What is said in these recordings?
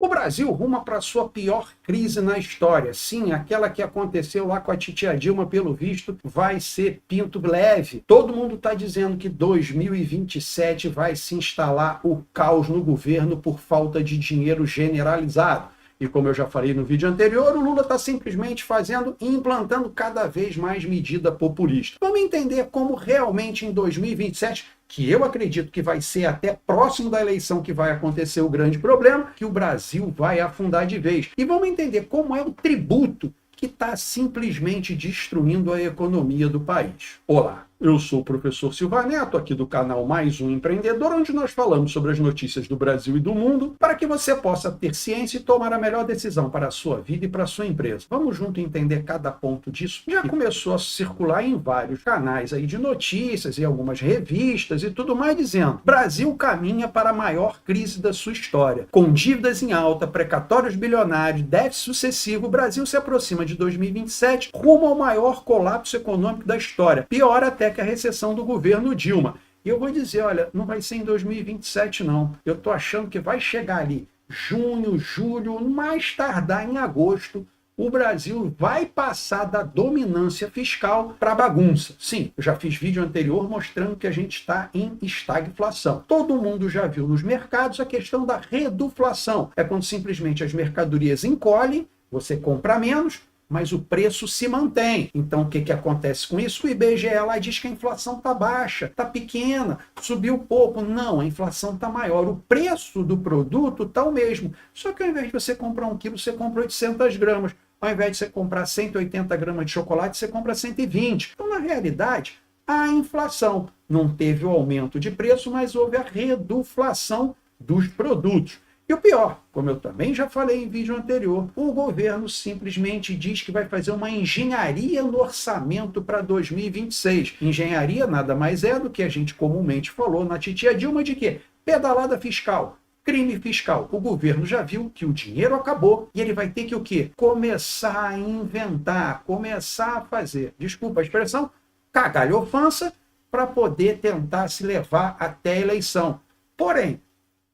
O Brasil ruma para a sua pior crise na história. Sim, aquela que aconteceu lá com a titia Dilma, pelo visto, vai ser pinto leve. Todo mundo está dizendo que 2027 vai se instalar o caos no governo por falta de dinheiro generalizado. E como eu já falei no vídeo anterior, o Lula está simplesmente fazendo e implantando cada vez mais medida populista. Vamos entender como realmente em 2027, que eu acredito que vai ser até próximo da eleição que vai acontecer o grande problema, que o Brasil vai afundar de vez. E vamos entender como é o tributo que está simplesmente destruindo a economia do país. Olá, eu sou o professor Silva Neto, aqui do canal Mais Um Empreendedor, onde nós falamos sobre as notícias do Brasil e do mundo, para que você possa ter ciência e tomar a melhor decisão para a sua vida e para a sua empresa. Vamos junto entender cada ponto disso. Já começou a circular em vários canais aí de notícias e algumas revistas e tudo mais, dizendo: Brasil caminha para a maior crise da sua história. Com dívidas em alta, precatórios bilionários, déficit sucessivo, o Brasil se aproxima de 2027 rumo ao maior colapso econômico da história. Pior até que a recessão do governo Dilma. E eu vou dizer, olha, não vai ser em 2027 não. Eu estou achando que vai chegar ali junho, julho, mais tardar em agosto, o Brasil vai passar da dominância fiscal para a bagunça. Sim, eu já fiz vídeo anterior mostrando que a gente está em estagflação. Todo mundo já viu nos mercados a questão da reduflação. É quando simplesmente as mercadorias encolhem, você compra menos, mas o preço se mantém. Então, o que acontece com isso? O IBGE lá diz que a inflação está baixa, está pequena, subiu pouco. Não, a inflação está maior. O preço do produto está o mesmo. Só que ao invés de você comprar 1 quilo, você compra 800 gramas. Ao invés de você comprar 180 gramas de chocolate, você compra 120. Então, na realidade, a inflação não teve o aumento de preço, mas houve a reduflação dos produtos. E o pior, como eu também já falei em vídeo anterior, o governo simplesmente diz que vai fazer uma engenharia no orçamento para 2026. Engenharia nada mais é do que a gente comumente falou na titia Dilma de quê? Pedalada fiscal, crime fiscal. O governo já viu que o dinheiro acabou e ele vai ter que o quê? Começar a inventar, começar a fazer, desculpa a expressão, cagalhofança para poder tentar se levar até a eleição. Porém,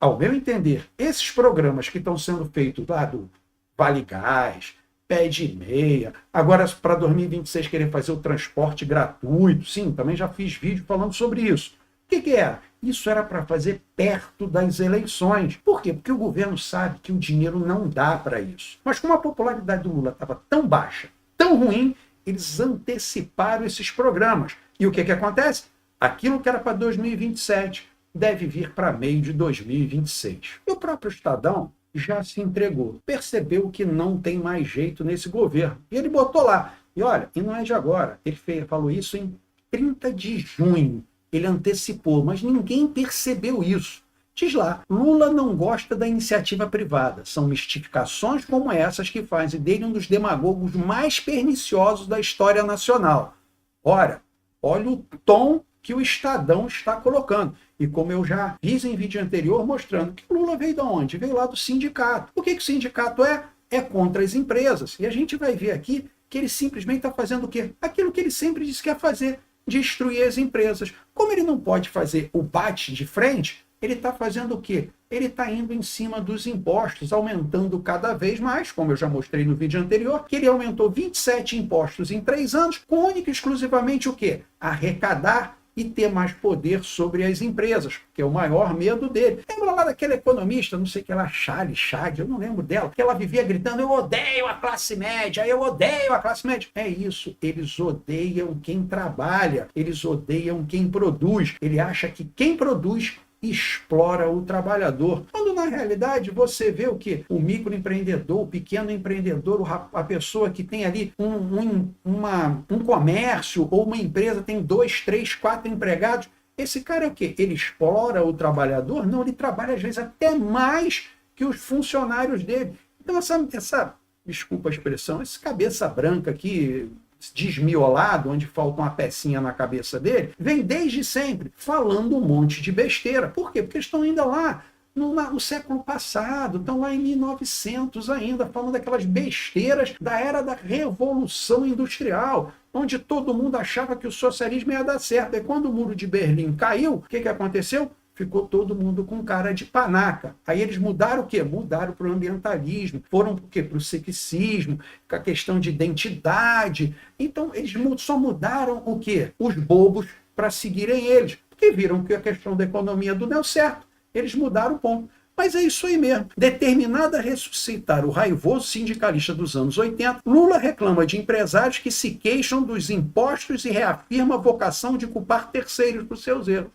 ao meu entender, esses programas que estão sendo feitos lá do Vale Gás, Pé de Meia, agora para 2026 querer fazer o transporte gratuito, sim, também já fiz vídeo falando sobre isso. O que era? Isso era para fazer perto das eleições. Por quê? Porque o governo sabe que o dinheiro não dá para isso. Mas como a popularidade do Lula estava tão baixa, tão ruim, eles anteciparam esses programas. E o que acontece? Aquilo que era para 2027... deve vir para meio de 2026. E o próprio Estadão já se entregou, percebeu que não tem mais jeito nesse governo. E ele botou lá, e olha, e não é de agora, ele falou isso em 30 de junho, ele antecipou, mas ninguém percebeu isso. Diz lá, Lula não gosta da iniciativa privada, são mistificações como essas que fazem dele um dos demagogos mais perniciosos da história nacional. Ora, olha o tom que o Estadão está colocando. E como eu já fiz em vídeo anterior, mostrando que o Lula veio de onde? Veio lá do sindicato. O que o sindicato é? É contra as empresas. E a gente vai ver aqui que ele simplesmente está fazendo o quê? Aquilo que ele sempre disse que ia fazer, destruir as empresas. Como ele não pode fazer o bate de frente, ele está fazendo o quê? Ele está indo em cima dos impostos, aumentando cada vez mais, como eu já mostrei no vídeo anterior, que ele aumentou 27 impostos em 3 anos, com única e exclusivamente o quê? Arrecadar e ter mais poder sobre as empresas, que é o maior medo dele. Lembra lá daquela economista, não sei o que lá, Chag, eu não lembro dela, que ela vivia gritando, eu odeio a classe média, eu odeio a classe média. É isso, eles odeiam quem trabalha, eles odeiam quem produz. Ele acha que quem produz explora o trabalhador. Quando na realidade você vê o que? O microempreendedor, o pequeno empreendedor, a pessoa que tem ali um comércio ou uma empresa, tem 2, 3, 4 empregados. Esse cara é o quê? Ele explora o trabalhador? Não, ele trabalha às vezes até mais que os funcionários dele. Então essa desculpa a expressão, esse cabeça branca aqui, desmiolado, onde falta uma pecinha na cabeça dele, vem desde sempre falando um monte de besteira. Por quê? Porque eles estão ainda lá no século passado, estão lá em 1900 ainda, falando daquelas besteiras da era da Revolução Industrial, onde todo mundo achava que o socialismo ia dar certo. E quando o Muro de Berlim caiu, o que aconteceu? ficou todo mundo com cara de panaca. Aí eles mudaram o quê? Mudaram para o ambientalismo, foram para o quê? Para o sexismo, com a questão de identidade. Então, eles só mudaram o quê? Os bobos para seguirem eles, porque viram que a questão da economia não deu certo. Eles mudaram o ponto. Mas é isso aí mesmo. Determinado a ressuscitar o raivoso sindicalista dos anos 80, Lula reclama de empresários que se queixam dos impostos e reafirma a vocação de culpar terceiros por seus erros.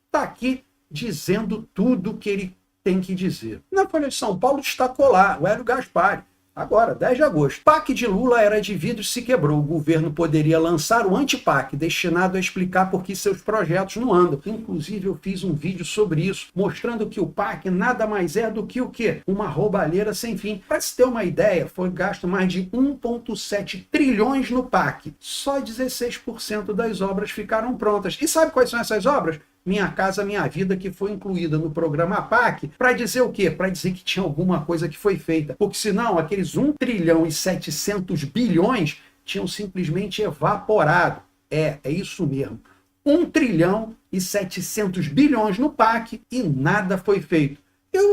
Está aqui dizendo tudo o que ele tem que dizer. Na Folha de São Paulo destacou lá o Hélio Gaspari. Agora, 10 de agosto. PAC de Lula era de vidro e se quebrou. O governo poderia lançar o anti-PAC, destinado a explicar por que seus projetos não andam. Inclusive, eu fiz um vídeo sobre isso, mostrando que o PAC nada mais é do que o quê? Uma roubalheira sem fim. Para se ter uma ideia, foi gasto mais de 1,7 trilhões no PAC. Só 16% das obras ficaram prontas. E sabe quais são essas obras? Minha Casa Minha Vida, que foi incluída no programa PAC, para dizer o quê? Para dizer que tinha alguma coisa que foi feita. Porque senão, aqueles 1 trilhão e 700 bilhões tinham simplesmente evaporado. É isso mesmo. 1 trilhão e 700 bilhões no PAC e nada foi feito.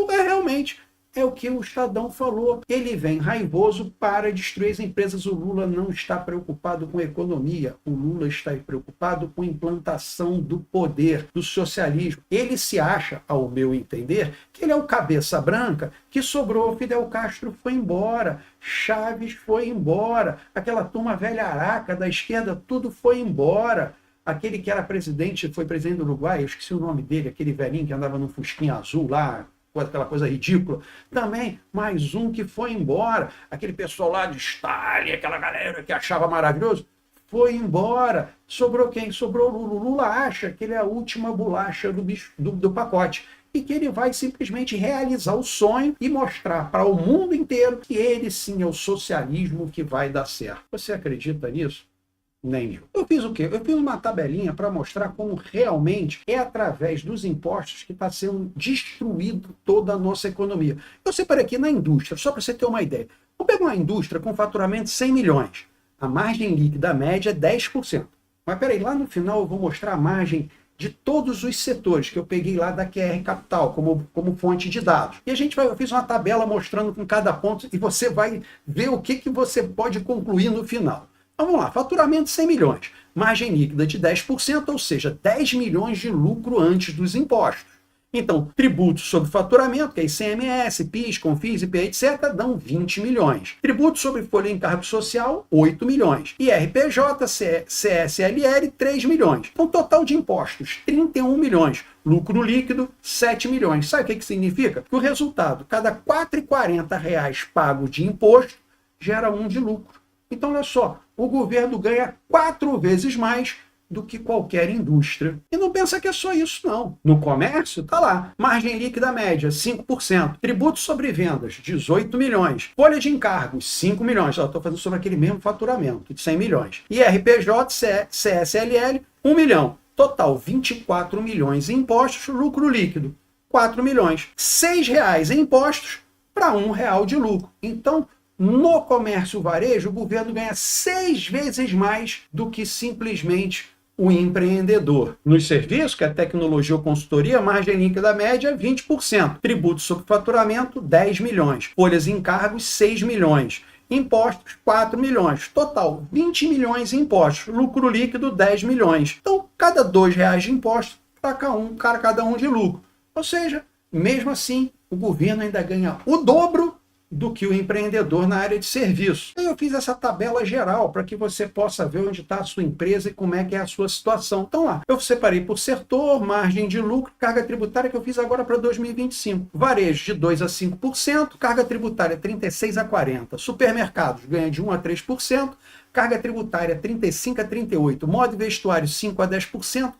Realmente, é o que o Estadão falou. Ele vem raivoso para destruir as empresas. O Lula não está preocupado com a economia. O Lula está preocupado com a implantação do poder, do socialismo. Ele se acha, ao meu entender, que ele é o cabeça branca que sobrou. Fidel Castro foi embora, Chaves foi embora, aquela turma velha araca da esquerda, tudo foi embora. Aquele que era presidente, foi presidente do Uruguai, eu esqueci o nome dele, aquele velhinho que andava num fusquinha azul lá, aquela coisa ridícula, também mais um que foi embora, aquele pessoal lá de Stalin, aquela galera que achava maravilhoso, foi embora. Sobrou quem? Sobrou o Lula. O Lula acha que ele é a última bolacha do pacote e que ele vai simplesmente realizar o sonho e mostrar para o mundo inteiro que ele sim é o socialismo que vai dar certo. Você acredita nisso? Nem eu. Eu fiz o quê? Eu fiz uma tabelinha para mostrar como realmente é através dos impostos que está sendo destruído toda a nossa economia. Eu separei aqui na indústria, só para você ter uma ideia. Vamos pegar uma indústria com faturamento de 100 milhões. A margem líquida média é 10%. Mas peraí, lá no final eu vou mostrar a margem de todos os setores que eu peguei lá da QR Capital como fonte de dados. E eu fiz uma tabela mostrando com cada ponto e você vai ver o que você pode concluir no final. Então, vamos lá, faturamento de 100 milhões, margem líquida de 10%, ou seja, 10 milhões de lucro antes dos impostos. Então, tributos sobre faturamento, que é ICMS, PIS, CONFIS, IPI, etc., dão 20 milhões. Tributos sobre folha de encargo social, 8 milhões. IRPJ, CSLL, 3 milhões. Então, total de impostos, 31 milhões. Lucro líquido, 7 milhões. Sabe o que significa? Que o resultado, cada R$ 4,40 pago de imposto, gera 1 de lucro. Então, olha só, o governo ganha 4 vezes mais do que qualquer indústria. E não pensa que é só isso, não. No comércio, tá lá. Margem líquida média, 5%. Tributos sobre vendas, 18 milhões. Folha de encargos, 5 milhões. Estou falando sobre aquele mesmo faturamento, de 100 milhões. IRPJ, CSLL, 1 milhão. Total, 24 milhões em impostos, lucro líquido, 4 milhões. R$ 6 em impostos para R$ 1 de lucro. Então, no comércio varejo, o governo ganha 6 vezes mais do que simplesmente o empreendedor. Nos serviços, que é tecnologia ou consultoria, margem líquida média 20%. Tributos sobre faturamento, 10 milhões. Folhas e encargos, 6 milhões. Impostos, 4 milhões. Total, 20 milhões em impostos. Lucro líquido, 10 milhões. Então, cada R$ 2 de imposto, para cada um de lucro. Ou seja, mesmo assim, o governo ainda ganha o dobro do que o empreendedor na área de serviço. Eu fiz essa tabela geral para que você possa ver onde está a sua empresa e como é que é a sua situação. Então lá, eu separei por setor, margem de lucro, carga tributária que eu fiz agora para 2025. Varejo de 2 a 5%, carga tributária 36 a 40%. Supermercados ganha de 1 a 3%, carga tributária 35 a 38%, moda e vestuário 5 a 10%,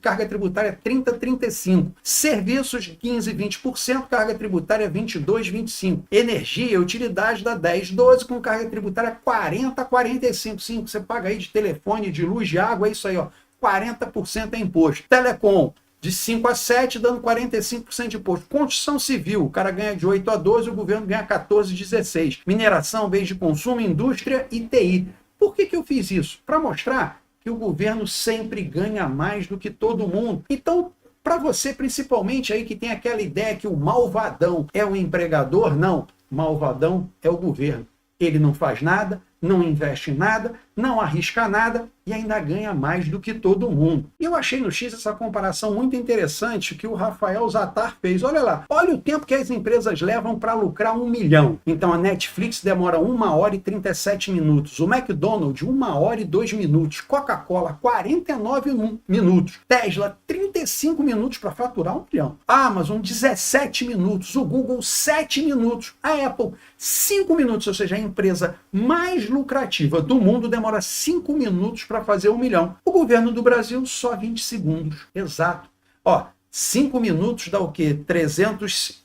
carga tributária 30 a 35%, serviços 15 a 20%, carga tributária 22 a 25%, energia e utilidade dá 10 a 12%, com carga tributária 40 a 45%, sim, você paga aí de telefone, de luz, de água, é isso aí, ó, 40% é imposto. Telecom, de 5 a 7, dando 45% de imposto. Construção civil, o cara ganha de 8 a 12, o governo ganha 14 a 16. Mineração, bens de consumo, indústria e TI. Por que eu fiz isso? Para mostrar que o governo sempre ganha mais do que todo mundo. Então, Para você, principalmente aí que tem aquela ideia que o malvadão é o empregador, não. Malvadão é o governo. Ele não faz nada, não investe em nada, não arrisca nada e ainda ganha mais do que todo mundo. E eu achei no X essa comparação muito interessante que o Rafael Zattar fez. Olha lá, olha o tempo que as empresas levam para lucrar 1 milhão. Então a Netflix demora 1 hora e 37 minutos. O McDonald's, 1 hora e 2 minutos. Coca-Cola, 49 minutos. Tesla, 35 minutos para faturar 1 milhão. A Amazon, 17 minutos. O Google, 7 minutos. A Apple, 5 minutos. Ou seja, a empresa mais lucrativa do mundo demora 5 minutos para fazer 1 milhão. O governo do Brasil, só 20 segundos. Exato. Ó, 5 minutos dá o quê? 300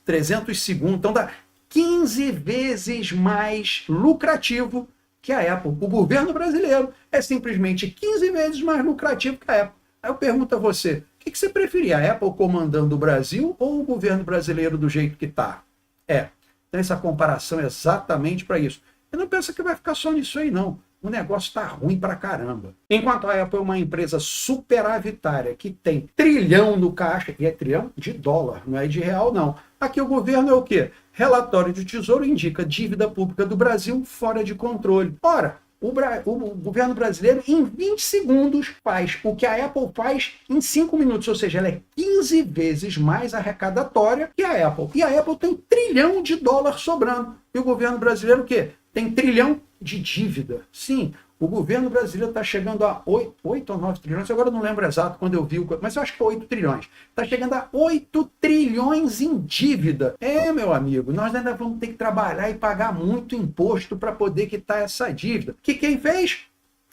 segundos. Então dá 15 vezes mais lucrativo que a Apple. O governo brasileiro é simplesmente 15 vezes mais lucrativo que a Apple. Aí eu pergunto a você, o que você preferia? A Apple comandando o Brasil ou o governo brasileiro do jeito que está? Então essa comparação é exatamente para isso. E não pensa que vai ficar só nisso aí, não. O negócio está ruim pra caramba. Enquanto a Apple é uma empresa superavitária que tem trilhão no caixa, e é trilhão de dólar, não é de real, não. Aqui o governo é o quê? Relatório do Tesouro indica dívida pública do Brasil fora de controle. Ora, o governo brasileiro, em 20 segundos, faz o que a Apple faz em 5 minutos. Ou seja, ela é 15 vezes mais arrecadatória que a Apple. E a Apple tem 1 trilhão de dólares sobrando. E o governo brasileiro o quê? Tem 1 trilhão de dívida. Sim, o governo brasileiro está chegando a 8 ou 9 trilhões, agora eu não lembro exato quando eu vi, mas eu acho que é 8 trilhões. Está chegando a 8 trilhões em dívida. Meu amigo, nós ainda vamos ter que trabalhar e pagar muito imposto para poder quitar essa dívida. Que quem fez?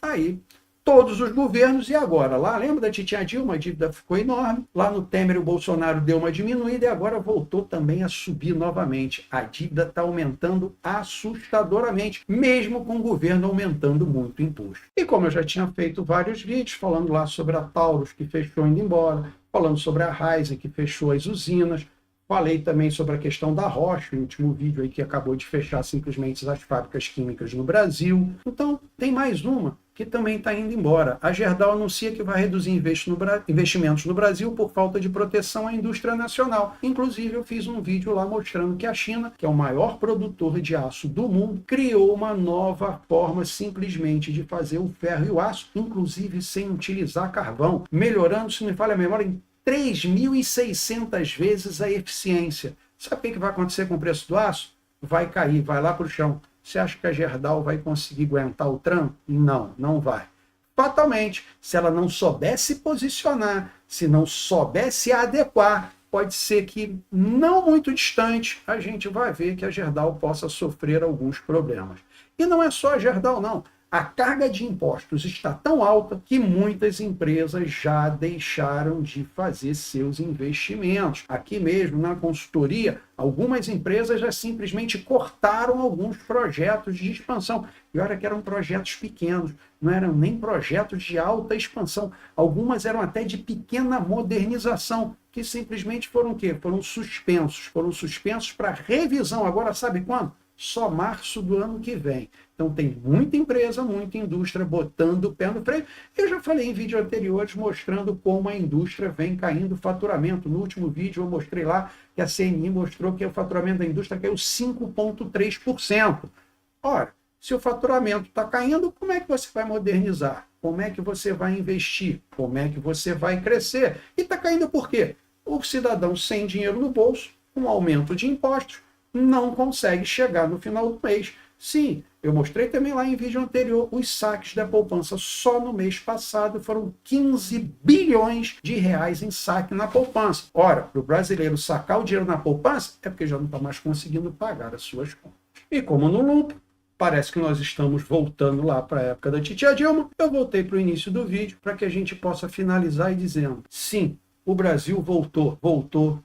Aí, todos os governos. E agora? Lá, lembra da titia Dilma? A dívida ficou enorme. Lá no Temer, o Bolsonaro deu uma diminuída e agora voltou também a subir novamente. A dívida está aumentando assustadoramente, mesmo com o governo aumentando muito o imposto. E como eu já tinha feito vários vídeos falando lá sobre a Taurus, que fechou indo embora, falando sobre a Ryzen, que fechou as usinas, falei também sobre a questão da Roche, no último vídeo aí que acabou de fechar simplesmente as fábricas químicas no Brasil. Então, tem mais uma que também está indo embora. A Gerdau anuncia que vai reduzir investimentos no Brasil por falta de proteção à indústria nacional. Inclusive, eu fiz um vídeo lá mostrando que a China, que é o maior produtor de aço do mundo, criou uma nova forma simplesmente de fazer o ferro e o aço, inclusive sem utilizar carvão, melhorando, se não me falha a memória, em 3.600 vezes a eficiência. Sabe o que vai acontecer com o preço do aço? Vai cair, vai lá para o chão. Você acha que a Gerdau vai conseguir aguentar o tranco? Não, não vai. Fatalmente, se ela não souber se posicionar, se não souber se adequar, pode ser que, não muito distante, a gente vai ver que a Gerdau possa sofrer alguns problemas. E não é só a Gerdau, não. A carga de impostos está tão alta que muitas empresas já deixaram de fazer seus investimentos. Aqui mesmo, na consultoria, algumas empresas já simplesmente cortaram alguns projetos de expansão. E olha que eram projetos pequenos, não eram nem projetos de alta expansão. Algumas eram até de pequena modernização, que simplesmente foram o quê? Foram suspensos. Foram suspensos para revisão. Agora, sabe quando? Só março do ano que vem. Então tem muita empresa, muita indústria botando o pé no freio. Eu já falei em vídeos anteriores mostrando como a indústria vem caindo o faturamento. No último vídeo eu mostrei lá que a CNI mostrou que o faturamento da indústria caiu 5,3%. Ora, se o faturamento está caindo, como é que você vai modernizar? Como é que você vai investir? Como é que você vai crescer? E está caindo por quê? O cidadão sem dinheiro no bolso, com aumento de impostos, não consegue chegar no final do mês. Sim, eu mostrei também lá em vídeo anterior os saques da poupança. Só no mês passado foram 15 bilhões de reais em saque na poupança. Ora, para o brasileiro sacar o dinheiro na poupança é porque já não está mais conseguindo pagar as suas contas. E como no lucro, parece que nós estamos voltando lá para a época da titia Dilma, eu voltei para o início do vídeo para que a gente possa finalizar e dizendo, sim, o Brasil voltou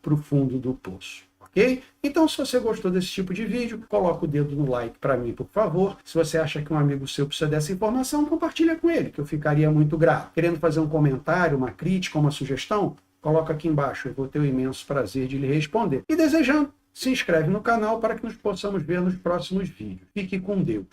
para o fundo do poço. Ok? Então, se você gostou desse tipo de vídeo, coloca o dedo no like para mim, por favor. Se você acha que um amigo seu precisa dessa informação, compartilha com ele, que eu ficaria muito grato. Querendo fazer um comentário, uma crítica, uma sugestão, coloca aqui embaixo. Eu vou ter o imenso prazer de lhe responder. E desejando, se inscreve no canal para que nos possamos ver nos próximos vídeos. Fique com Deus.